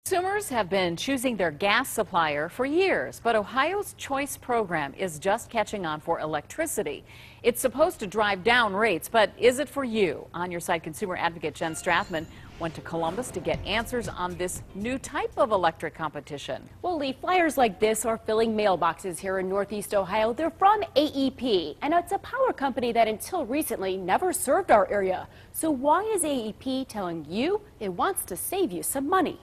Consumers have been choosing their gas supplier for years, but Ohio's Choice program is just catching on for electricity. It's supposed to drive down rates, but is it for you? On Your Side consumer advocate Jen Strathman went to Columbus to get answers on this new type of electric competition. Well, Lee, flyers like this are filling mailboxes here in Northeast Ohio. They're from AEP, and it's a power company that until recently never served our area. So why is AEP telling you it wants to save you some money?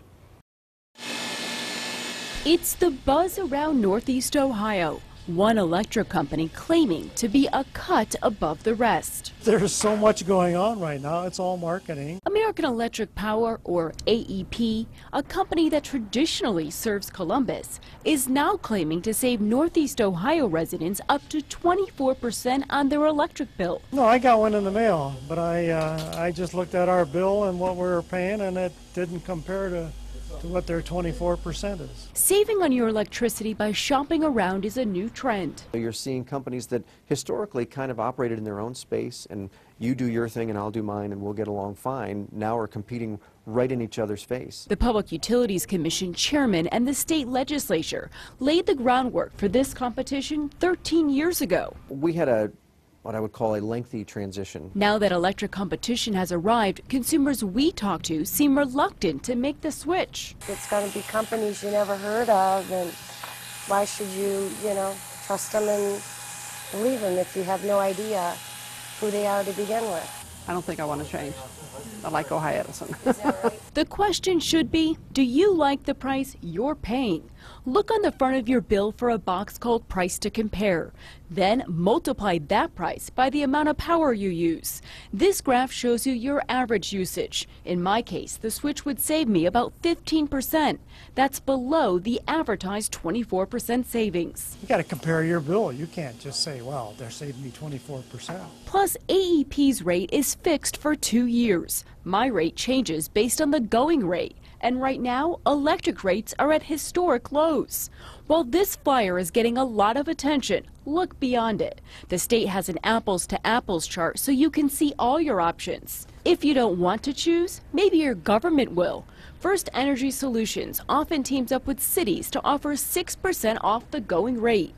It's the buzz around Northeast Ohio. One electric company claiming to be a cut above the rest. There's so much going on right now. It's all marketing. American Electric Power, or AEP, a company that traditionally serves Columbus, is now claiming to save Northeast Ohio residents up to 24% on their electric bill. No, I got one in the mail, but I just looked at our bill and what we were paying, and it didn't compare to what their 24% is. Saving on your electricity by shopping around is a new trend. You're seeing companies that historically kind of operated in their own space, and you do your thing and I'll do mine and we'll get along fine, now are competing right in each other's face. The Public Utilities Commission chairman and the state legislature laid the groundwork for this competition 13 years ago. We had what I would call a lengthy transition. Now that electric competition has arrived, consumers we talk to seem reluctant to make the switch. It's going to be companies you never heard of, and why should you, trust them and believe them if you have no idea who they are to begin with? I don't think I want to change. I like Ohio Edison. Is that right? The question should be, do you like the price you're paying? Look on the front of your bill for a box called Price to Compare. Then multiply that price by the amount of power you use. This graph shows you your average usage. In my case, the switch would save me about 15%. That's below the advertised 24% savings. You got to compare your bill. You can't just say, well, they're saving me 24%. Plus, AEP's rate is fixed for 2 years. My rate changes based on the going rate. And right now, electric rates are at historic lows. While this flyer is getting a lot of attention, look beyond it. The state has an apples to apples chart so you can see all your options. If you don't want to choose, maybe your government will. FirstEnergy Solutions often teams up with cities to offer 6% off the going rate.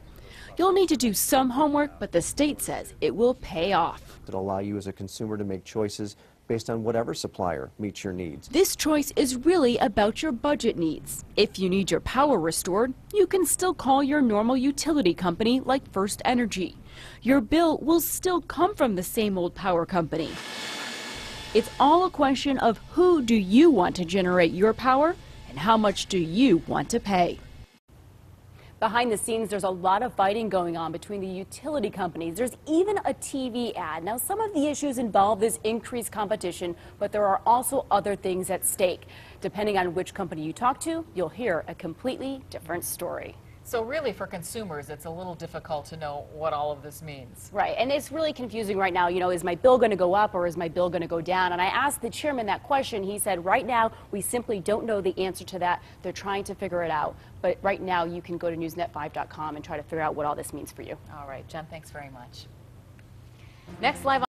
You'll need to do some homework, but the state says it will pay off. It'll allow you as a consumer to make choices based on whatever supplier meets your needs. This choice is really about your budget needs. If you need your power restored, you can still call your normal utility company like FirstEnergy. Your bill will still come from the same old power company. It's all a question of who do you want to generate your power and how much do you want to pay. Behind the scenes, there's a lot of fighting going on between the utility companies. There's even a TV ad. Now, some of the issues involve this increased competition, but there are also other things at stake. Depending on which company you talk to, you'll hear a completely different story. So really for consumers, it's a little difficult to know what all of this means. Right, and it's really confusing right now. Is my bill going to go up or is my bill going to go down? And I asked the chairman that question. He said, right now, we simply don't know the answer to that. They're trying to figure it out. But right now, you can go to newsnet5.com and try to figure out what all this means for you. All right, Jen, thanks very much. Next live